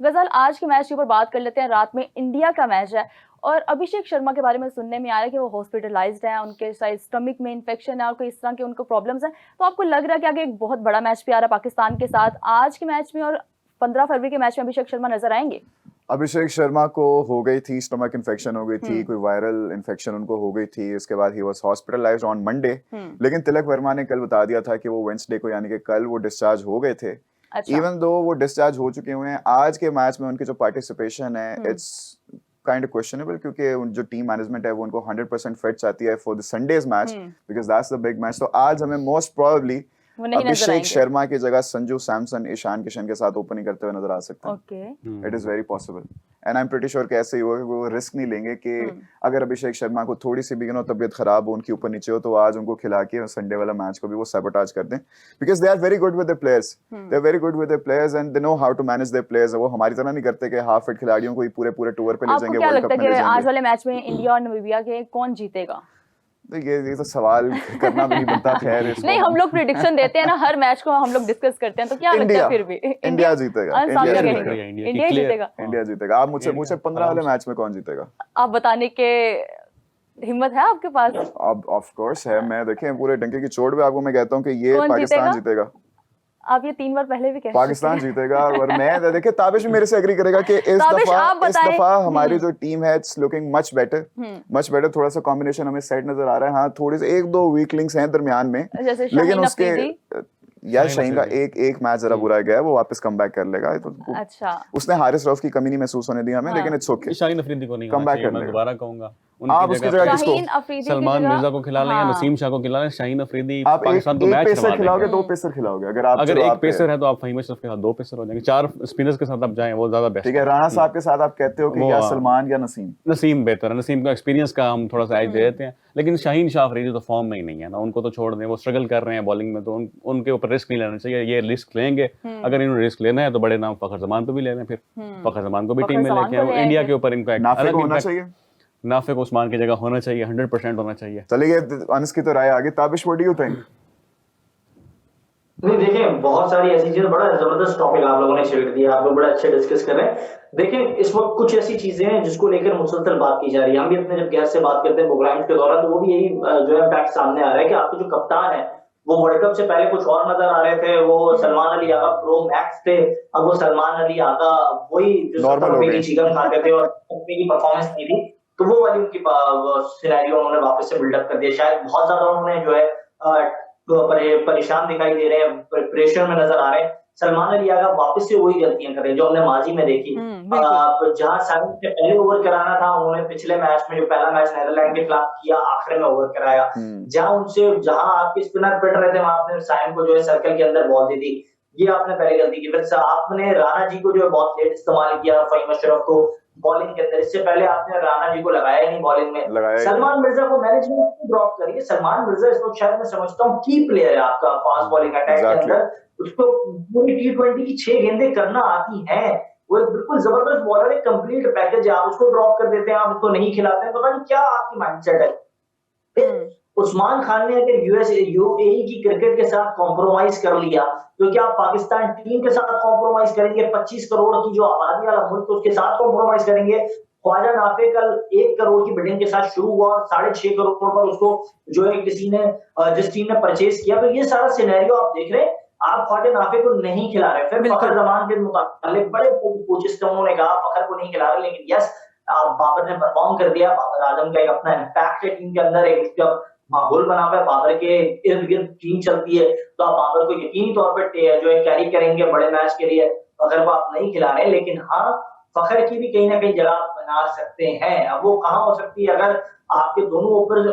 गजल, आज के मैच के ऊपर बात कर लेते हैं। रात में इंडिया का मैच है और अभिषेक शर्मा के बारे में सुनने में आ रहा है कि वो हॉस्पिटलाइज्ड हैं, उनके शायद स्टमक में इन्फेक्शन है और कोई इस तरह के उनको प्रॉब्लम्स हैं। तो आपको लग रहा है कि आगे एक बहुत बड़ा मैच भी आ रहा है पाकिस्तान के साथ, आज के मैच में और 15 फरवरी के मैच में अभिषेक शर्मा नजर आएंगे? अभिषेक शर्मा को हो गई थी, स्टमक इन्फेक्शन हो गई थी, कोई वायरल इन्फेक्शन उनको हो गई थी। इसके बाद he was hospitalised on Monday. लेकिन तिलक वर्मा ने कल बता दिया था कि वो वेडनेसडे को यानी कि कल वो डिस्चार्ज हो गए थे। इवन दो वो डिस्चार्ज हो चुके हुए हैं, आज के मैच में उनकी जो पार्टिसिपेशन है इट्स काइंड ऑफ क्वेश्चनेबल, क्योंकि जो टीम मैनेजमेंट है वो उनको 100% फिट चाहती है for the Sundays match, because that's the big match. तो आज हमें मोस्ट प्रोबेबली अभिषेक शर्मा की जगह संजू सैमसन, ईशान किशन के साथ ओपनिंग करते हुए नजर आ सकते हैं। It is very possible and I am pretty sure कि ऐसे ही होगा। वो रिस्क नहीं लेंगे कि अगर अभिषेक शर्मा को थोड़ी सी भी तबीयत खराब हो, उनकी ऊपर नीचे हो, तो आज उनको खिला के संडे वाला मैच को भी वो सैबोटाज कर दें, because they are very good with the players. They are very good with the players and they know how to manage their players. वो हमारी तरह नहीं करते कि हाफ फिट खिलाड़ियों को ही पूरे टूर पे ले जाएंगे, वर्ल्ड कप में ले जाएंगे। आज वाले मैच में इंडिया और नामीबिया के कौन जीतेगा? ये तो सवाल करना भी नहीं बनता। खैर नहीं, हम लोग प्रेडिक्शन देते हैं ना, हर मैच को हम लोग डिस्कस करते हैं, तो क्या लगता है फिर भी इंडिया जीतेगा। इंडिया जीतेगा। इंडिया जीतेगा। आप मुझसे पूछे 15 वाले मैच में कौन जीतेगा, आप बताने के हिम्मत है आपके पास? अब ऑफ कोर्स है। मैं देखिए पूरे डंके की चोट पे आपको मैं कहता हूँ कि ये पाकिस्तान जीतेगा। आप ये 3 बार पहले भी कह पाकिस्तान जीतेगा। और मैं देखिए ताबिश भी मेरे से एग्री करेगा कि इस दफा हमारी जो टीम है इट्स लुकिंग मच बेटर। थोड़ा सा कॉम्बिनेशन हमें सेट नजर आ रहा है। हाँ, थोड़ी सी 1-2 वीक लिंक्स हैं दरमियान में, लेकिन उसके यार शाहीन का एक मैच जरा बुरा गया, वो वापस कम बैक कर लेगा। तो अच्छा, उसने हारिस रऊफ की कमी नहीं महसूस होने दी हमें, लेकिन इट्स ओके। शाहीन अफरीदी को नहीं कम बैक कर मैं दोबारा कहूंगा आप उसकी जगह किसको, सलमान मिर्जा को खिला लें या नसीम शाह को खिला लें। शाहीन अफरीदी आप पाकिस्तान को मैच पेसर खिलाओगे, 2 पेसर खिलाओगे। अगर एक पेसर है तो आप फहीम अशरफ के साथ 2 पेसर हो जाएंगे। 4 स्पिनर्स के साथ आप जाएं, वो ज्यादा बेस्ट। ठीक है, राणा साहब के साथ आप कहते हो कि क्या सलमान या नसीम? नसीम बेहतर है। नसीम का एक्सपीरियंस का हम थोड़ा सा एज दे देते हैं, लेकिन शाहीन शाह अफरीदी तो फॉर्म में ही नहीं है ना, उनको तो छोड़ दें। वो स्ट्रगल कर रहे हैं बॉलिंग में, तो उनके ऊपर रिस्क नहीं लेना चाहिए। ये रिस्क लेंगे, अगर इन्होंने रिस्क लेना है तो बड़े नाम फखर जमान पे भी ले लें, फिर फखर जमान को भी टीम में लेके आए। इंडिया के ऊपर इनका नाफिक उस्मान की जगह होना चाहिए, 100% होना चाहिए। चलिए अनस की तो राय आगे। Tabish, what do you think? नहीं, देखिए बहुत सारी ऐसी चीजें, बड़ा जबरदस्त टॉपिक आप लोगों ने छेड़ दिया, आप लोग बड़ा अच्छे डिस्कस कर रहे हैं। देखिए इस वक्त कुछ ऐसी चीजें हैं जिसको लेकर मुसलसल बात की जा रही है। हम भी अपने जब गेस्ट से बात करते हैं प्रोग्राम के दौरान, तो वो भी यही जो है फैक्ट सामने आ रहा है कि आपके जो कप्तान है वो वर्ल्ड कप से पहले कुछ और नजर आ रहे थे। वो सलमान अली आगा प्रो मैक्स थे, अब वो सलमान अली आगा वही जो चिकन खाते थे और अपनी परफॉर्मेंस नहीं थी, तो वो वाली उनकी सिनेरियो उन्होंने वापस से बिल्डअप कर दिया। शायद बहुत ज्यादा उन्होंने जो है परेशान दिखाई दे रहे हैं, प्रेशर में नजर आ रहे हैं। सलमान अली आगा वापस से वही गलतियां कर रहे हैं जो हमने माजी में देखी। जहां साइड से पहले ओवर कराना था, उन्होंने पिछले मैच में जो पहला मैच नीदरलैंड के खिलाफ किया, आखिर में ओवर कराया। जहां आपके स्पिनर पिट रहे थे, वहां आपने साइम को जो है सर्कल के अंदर बॉल दे दी, ये आपने पहले गलती की। फिर आपने राणा जी को जो है बहुत लेट इस्तेमाल किया, फहीम अशरफ को बॉलिंग के अंदर। इससे पहले आपने राणा जी को लगाया ही नहीं बॉलिंग में। सलमान मिर्जा को मैनेजमेंट ड्रॉप करिए। सलमान मिर्जा इस वक्त शायद मैं समझता हूँ की प्लेयर है आपका फास्ट बॉलिंग अटैक के अंदर। उसको पूरी T20 की 6 गेंदें करना आती हैं। वो एक बिल्कुल जबरदस्त बॉलर है, कंप्लीट पैकेज है। आप उसको ड्रॉप कर देते हैं, आप उसको नहीं खिलाते हैं, पता नहीं क्या आपकी माइंडसेट है। उस्मान खान ने अगर यूएई की क्रिकेट के साथ कॉम्प्रोमाइज कर लिया, तो क्या आप पाकिस्तान टीम के साथ कॉम्प्रोमाइज करेंगे? 25 करोड़ की जो आबादी वाला मुल्क, उसके साथ कॉम्प्रोमाइज करेंगे? ख्वाजा नाफे कल 1 करोड़ की बिडिंग के साथ शुरू हुआ और 6.5 करोड़ पर उसको जो है किसी ने, जिस टीम ने परचेज किया। तो ये सारा सिनेरियो आप देख रहे हैं, आप ख्वाजा नाफे को नहीं खिला रहे। फिर फखर जमान के मुताबिक बड़े कोचेस थे, उन्होंने कहा फखर को नहीं खिला रहे, लेकिन यस बाबर ने परफॉर्म कर दिया। बाबर आजम का एक अपना इम्पैक्ट है टीम के अंदर, एक उसका माहौल बना हुआ है, बाबर के इर्द गिर्द टीम चलती है, तो आप बाबर को यकीनी तौर पर जो है कैरी करेंगे बड़े मैच के लिए। फखर को आप नहीं खिला रहे, लेकिन हाँ फखर की भी कहीं ना कहीं जगह बना सकते हैं। अब वो कहाँ हो सकती है? अगर आपके दोनों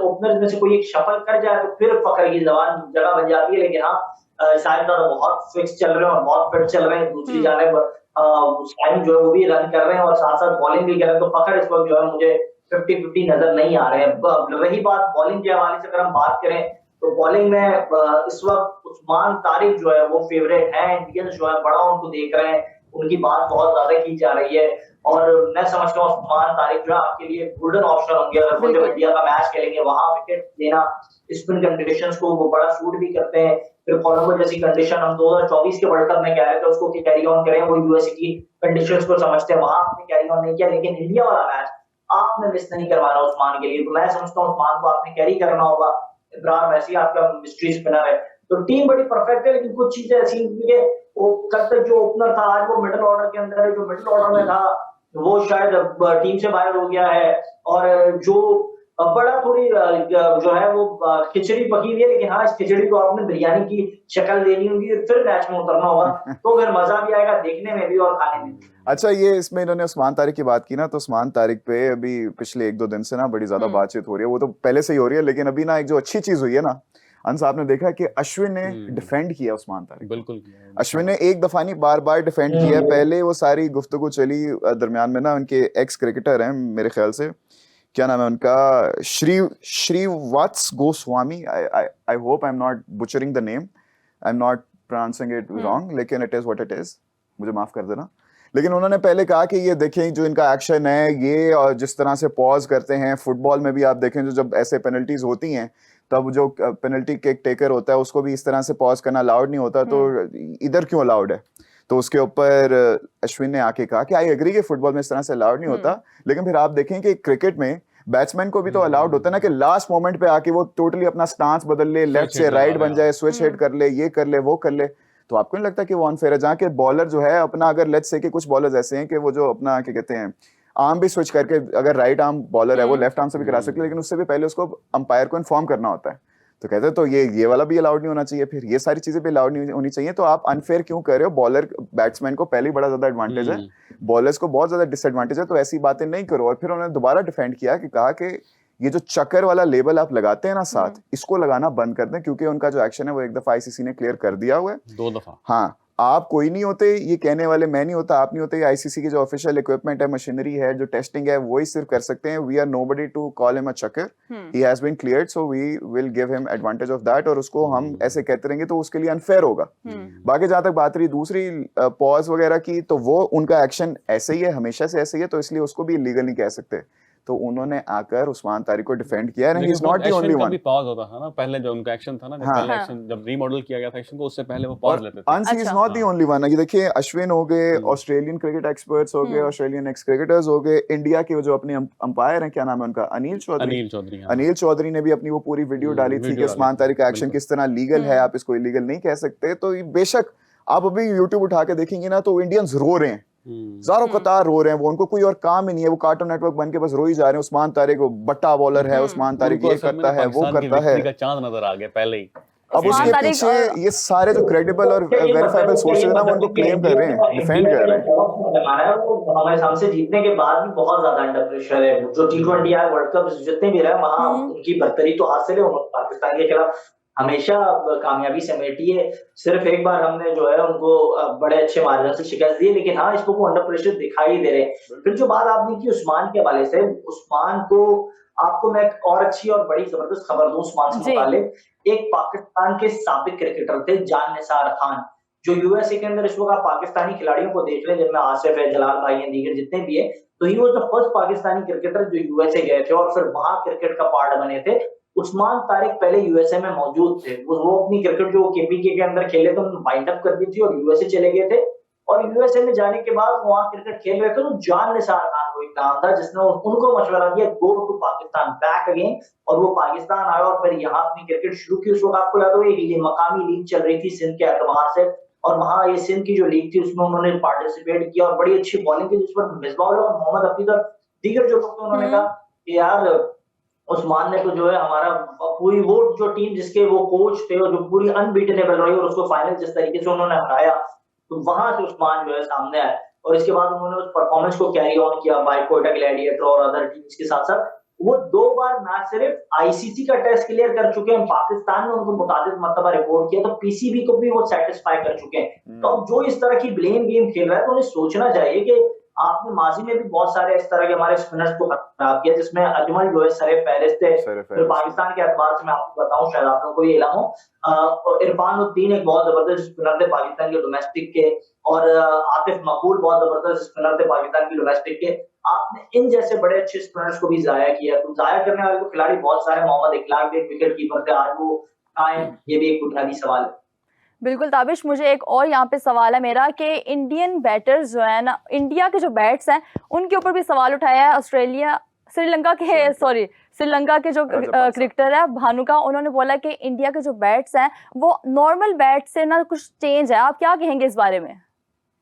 ओपनर्स में से कोई एक शफल कर जाए तो फिर फखर की जगह बन जाती है। लेकिन हाँ शायद बहुत फिक्स चल रहे हैं और बहुत फिट चल रहे हैं। दूसरी जानिब साइम जो है वो भी रन कर रहे हैं और साथ साथ बॉलिंग भी कर रहे हैं, तो फखर इस वक्त जो है मुझे 50-50 नजर नहीं आ रहे हैं। रही बात बॉलिंग के हवाले से अगर हम बात करें, तो बॉलिंग में इस वक्त उस्मान तारिक जो है वो फेवरेट है। इंडियंस जो है बड़ा उनको देख रहे हैं, उनकी बात बहुत ज्यादा की जा रही है और मैं समझता हूँ उस्मान तारिक जो है आपके लिए गोल्डन ऑप्शन होंगे। अगर वो जब इंडिया का मैच खेलेंगे, वहां विकेट देना, स्पिन कंडीशंस को वो बड़ा सूट भी करते हैं। फिर कोलंबो जैसी कंडीशन हम 2024 के वर्ल्ड कप में कह रहे थे उसको कि कैरी ऑन करें, वो यूएसए की कंडीशंस को समझते हैं, वहां आपने कैरी ऑन नहीं किया, लेकिन इंडिया वाला मैच आपने मिस नहीं करवाना उस्मान के लिए। तो मैं समझता हूँ उस्मान को आपने कैरी करना होगा। इब्रार वैसे ही आपका मिस्ट्री स्पिनर है, तो टीम बड़ी परफेक्ट है, लेकिन कुछ चीजें ऐसी हैं वो कल तक जो ओपनर था आज वो मिडिल ऑर्डर के अंदर है, जो मिडिल ऑर्डर में था वो शायद टीम से बाहर हो गया है, और जो बड़ा थोड़ी जो है वो खिचड़ी पकी हुई है, लेकिन हाँ इस खिचड़ी को आपने बिरयानी की शक्ल देनी होगी और फिर मैच में उतरना होगा, तो फिर मजा भी आएगा देखने में भी और खाने में भी। अच्छा, ये इसमें इन्होंने उस्मान तारिक की बात की ना, तो उस्मान तारिक पे अभी पिछले 1-2 दिन से ना बड़ी ज्यादा बातचीत हो रही है। वो तो पहले से ही हो रही है, लेकिन अभी ना एक जो अच्छी चीज हुई है ना, अंस आपने देखा कि अश्विन ने डिफेंड किया उस्मान तारिक। बिल्कुल अश्विन ने एक दफा नहीं बार बार डिफेंड किया। पहले वो सारी गुफ्तगू चली दरमियान में ना, उनके एक्स क्रिकेटर हैं मेरे ख्याल से, क्या नाम है उनका, Shrivats Goswami, I hope I am not butchering the name, I am not pronouncing it wrong, लेकिन it is what it is, मुझे माफ कर देना। लेकिन उन्होंने पहले कहा कि ये देखें जो इनका एक्शन है ये, और जिस तरह से पॉज करते हैं फुटबॉल में भी आप देखें, जो जब ऐसे पेनल्टीज होती हैं तब जो पेनल्टी किक टेकर होता है उसको भी इस तरह से पॉज करना अलाउड नहीं होता, तो इधर क्यों अलाउड है? तो उसके ऊपर अश्विन ने आके कहा कि आई एग्री कि फुटबॉल में इस तरह से अलाउड नहीं होता, लेकिन फिर आप देखें कि क्रिकेट में बैट्समैन को भी तो अलाउड होता है ना कि लास्ट मोमेंट पे आके वो टोटली अपना स्टांस बदल ले, लेफ्ट से राइट बन जाए, स्विच हिट कर ले, ये कर ले, वो कर ले। तो आपको नहीं लगता कि वो अनफेयर है? जहाँ के बॉलर जो है अपना, अगर लेट्स से कि कुछ बॉलर्स ऐसे हैं कि वो जो अपना क्या कहते हैं आर्म भी स्विच करके, अगर राइट आर्म बॉलर है वो लेफ्ट आर्म से भी करा सकते हैं, लेकिन उससे भी पहले उसको अंपायर को इन्फॉर्म करना होता है। तो कहते हैं तो ये वाला भी अलाउड नहीं होना चाहिए, फिर ये सारी चीजें भी अलाउड नहीं होनी चाहिए। तो आप अनफेयर क्यों कर रहे हो? बॉलर बैट्समैन को पहले ही बड़ा ज्यादा एडवांटेज है, बॉलर्स को बहुत ज्यादा डिसएडवांटेज है, तो ऐसी बातें नहीं करो। और फिर उन्होंने दोबारा डिफेंड किया कि कहा कि ये जो चक्कर वाला लेबल आप लगाते हैं ना साथ, इसको लगाना बंद कर दें, क्योंकि उनका जो एक्शन है वो एक दफा आईसीसी ने क्लियर कर दिया हुआ है, 2 दफा। हाँ, आप कोई नहीं होते, ये कहने वाले मैं नहीं होता, आप नहीं होते, आईसीसी की जो ऑफिशियल इक्विपमेंट है, मशीनरी है, जो टेस्टिंग है, वही सिर्फ कर सकते हैं। We are nobody to call him a चक्कर, he has been cleared, so we will give him advantage of that. और उसको हम ऐसे कहते रहेंगे तो उसके लिए अनफेयर होगा। बाकी जहां तक बात रही दूसरी पॉज वगैरह की, तो वो उनका एक्शन ऐसे ही है, हमेशा से ऐसे ही है, तो इसलिए उसको भी इलीगल नहीं कह सकते। तो उन्होंने आकर उस्मान तारिक को डिफेंड किया, and he is not the only one. भी पॉज होता था ना पहले, जो उनका एक्शन था ना, जब पहले एक्शन जब रीमॉडल किया गया था एक्शन को, उससे पहले वो पॉज लेते थे। अंस is not the only one. ये देखिए अश्विन हो गए, ऑस्ट्रेलियन क्रिकेट एक्सपर्ट्स हो गए, ऑस्ट्रेलियन एक्स क्रिकेटर्स हो गए, इंडिया के जो अपने अंपायर हैं, क्या नाम है उनका, अनिल चौधरी ने भी अपनी वो पूरी वीडियो डाली थी कि उस्मान तारिक का एक्शन किस तरह लीगल है, आप इसको इलीगल नहीं कह सकते। तो बेशक आप अभी यूट्यूब उठा के देखेंगे ना, तो इंडियंस रो रहे हैं, ज़ारों कतार रो रहे हैं, वो उनको कोई और काम ही नहीं है, वो कार्टून नेटवर्क बन के बस रो ही जा रहे हैं। उस्मान तारिक वो बट्टा बॉलर है, उस्मान तारिक ये करता है, वो करता है, का चांद नजर आ गया पहले ही। अब उसके पीछे ये सारे जो क्रेडिबल और वेरीफाइबल सोर्सेज है ना, वो उनको क्लेम कर रहे हैं, डिफेंड कर रहे हैं। वो हमारे सामने जीतने के बाद भी बहुत ज्यादा अंडर प्रेशर है। जो T20 आए वर्ल्ड कप जितने भी रहे, वहां उनकी बर्तरी तो हासिल है, उन्होंने पाकिस्तान के खिलाफ हमेशा कामयाबी समेटी है। सिर्फ एक बार हमने जो है उनको बड़े अच्छे मार्जिन से शिकस्त दी, लेकिन हाँ इसको वो अंडर प्रेशर दिखाई दे रहे हैं। फिर जो बात आपने की उस्मान के हवाले से, उस्मान को आपको मैं एक और अच्छी और बड़ी जबरदस्त खबर दूं उस्मान से मुताल्लिक। एक पाकिस्तान के साबिक क्रिकेटर थे जान निसार खान, जो यूएसए के अंदर इस वक्त आप पाकिस्तानी खिलाड़ियों को देख रहे हैं, जिनमें आसिफ है, जलाल भाई हैं, दीगर जितने भी है, तो ही वो जो फर्स्ट पाकिस्तानी क्रिकेटर जो यूएसए गए थे और फिर वहां क्रिकेट का पार्ट बने थे। उस्मान तारिक पहले यूएसए में मौजूद थे, वो अपनी क्रिकेट जो केपीके के अंदर खेले थे उन्होंने वाइंड अप कर दी थी और यूएसए चले गए थे। और यूएसए में जाने के बाद वहां क्रिकेट खेल रहे थे, तो जान निसार खान को एक नाम था जिसने उनको मशवरा दिया go to Pakistan, back again, और वो पाकिस्तान आया और फिर यहाँ अपनी क्रिकेट शुरू की। उस वक्त आपको याद होगा ये मकामी लीग चल रही थी सिंध के एतबार से, और वहां ये सिंध की जो लीग थी उसमें उन्होंने पार्टिसिपेट किया और बड़ी अच्छी बॉलिंग की, जिस पर मिसबाह और मोहम्मद हफीज और दीगर जो लोग, उन्होंने कहा कि यार उस्मान ने तो जो है हमारा पूरी वो जो टीम जिसके वो कोच थे और जो पूरी अनबीटेनेबल रही और उसको फाइनल जिस तरीके से उन्होंने हराया, तो वहां से उस्मान जो है सामने आया और इसके बाद उन्होंने उस परफॉर्मेंस को कैरी ऑन किया बाय कोयटा ग्लैडिएटर और अदर टीम्स के साथ साथ। वो 2 बार ना सिर्फ आईसीसी का टेस्ट क्लियर कर चुके हैं, पाकिस्तान ने उनको मुताबिक मर्तबा रिपोर्ट किया, तो पीसीबी को भी वो सेटिस्फाई कर चुके हैं। तो अब जो इस तरह की ब्लेम गेम खेल रहा है, तो उन्हें सोचना चाहिए कि आपने माजी में भी बहुत सारे इस तरह के हमारे स्पिनर्स को खराब किया, जिसमें अजमल जो है सरे फहरिस्त थे। फिर पाकिस्तान के एतबार से मैं आपको बताऊं, शायद आप लोगों को ये इल्म हो, इरफान उद्दीन एक बहुत जबरदस्त स्पिनर थे पाकिस्तान के डोमेस्टिक के, और आतिफ मकबूल बहुत जबरदस्त स्पिनर थे पाकिस्तान के डोमेस्टिक के। आपने इन जैसे बड़े अच्छे स्पिनर्स को भी जाया किया, तो जाया करने वाले तो खिलाड़ी बहुत सारे, मोहम्मद इकलाक भी एक विकेट कीपर थे, आज वो कहाँ हैं, ये भी एक बुनियादी सवाल है। बिल्कुल ताबिश, मुझे एक और यहाँ पे सवाल है मेरा कि इंडियन बैटर्स जो है ना, इंडिया के जो बैट्स हैं उनके ऊपर भी सवाल उठाया है ऑस्ट्रेलिया श्रीलंका के जो क्रिकेटर है भानुका, उन्होंने बोला कि इंडिया के जो बैट्स हैं वो नॉर्मल बैट से ना कुछ चेंज है। आप क्या कहेंगे इस बारे में?